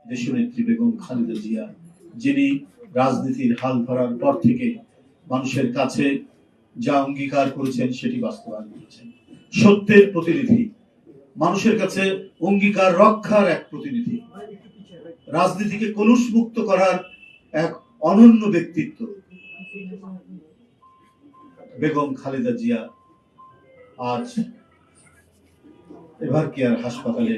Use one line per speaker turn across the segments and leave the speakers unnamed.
দেশনেত্রী বেগম খালেদা জিয়া, যিনি রাজনীতির হাল ধরার পর থেকে মানুষের কাছে যা অঙ্গীকার করেছেন সেটি বাস্তবায়ন করেছেন। সত্যের প্রতিনিধি, মানুষের কাছে অঙ্গীকার রক্ষার এক প্রতিনিধি, রাজনীতিকে কলুষ মুক্ত করার এক অনন্য ব্যক্তিত্ব বেগম খালেদা জিয়া আজ এভার কেয়ার হাসপাতালে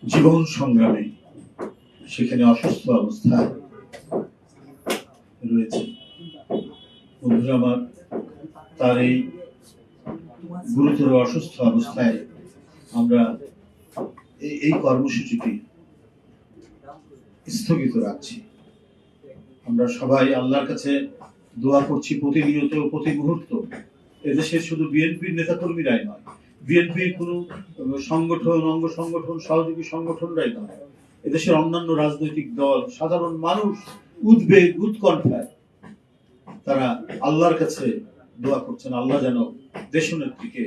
জীবন সংগ্রামে সেখানে অসুস্থ অবস্থায় রয়েছে। বন্ধুরা আমার, তার এই গুরুতর অসুস্থ অবস্থায় আমরা এই কর্মসূচিটি স্থগিত রাখছি। আমরা সবাই আল্লাহর কাছে দোয়া করছি প্রতিনিয়ত, প্রতি মুহূর্ত। এদেশের শুধু বিএনপির নেতাকর্মীরাই নয়, বিএনপির কোন সংগঠন, অঙ্গ সংগঠন, সহযোগী সংগঠনরাই নয়, এদেশের অন্যান্য রাজনৈতিক দল, সাধারণ মানুষ উদ্বেগ, উৎকণ্ঠায় তারা আল্লাহর কাছে দোয়া করছেন আল্লাহ যেন দেশনেত্রীকে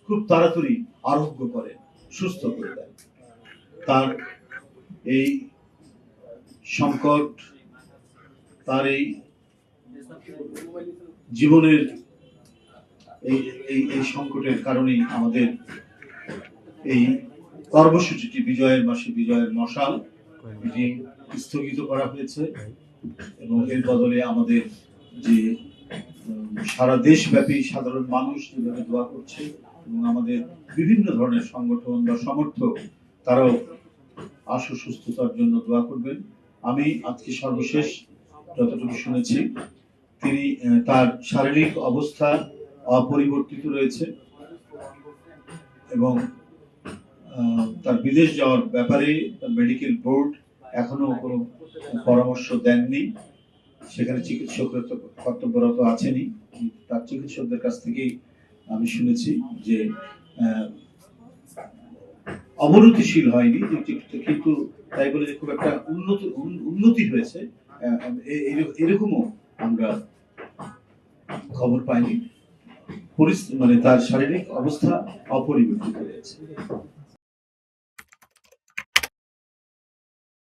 খুব তাড়াতাড়ি আরোগ্য করে, সুস্থ করে দেন। তার এই সংকট, তার এই জীবনের এই সংকটের কারণেই আমাদের এই কর্মসূচিটি বিজয়ের মাসে বিজয়ের মশাল এটি স্থগিত করা হয়েছে এবং এর বদলে আমাদের যে সারা দেশব্যাপী সাধারণ মানুষ যেভাবে দোয়া করছে এবং আমাদের বিভিন্ন ধরনের সংগঠন বা সমর্থক তারাও আশু সুস্থতার জন্য দোয়া করবেন। আমি আজকে সর্বশেষ যতটুকু শুনেছি তিনি তার শারীরিক অবস্থা অপরিবর্তিত রয়েছে এবং তার বিদেশ যাওয়ার ব্যাপারে মেডিকেল বোর্ড এখনো কোনো পরামর্শ দেননি। সেখানে চিকিৎসকরা তো কর্তব্যরত আছেনই, তার চিকিৎসকদের কাছ থেকেই আমি শুনেছি যে অবনতিশীল হয়নি, কিন্তু তাই বলে খুব একটা উন্নতি হয়েছে এরকমও আমরা খবর পাইনি। মানে তার শারীরিক অবস্থা অপরিবর্তিত রয়েছে।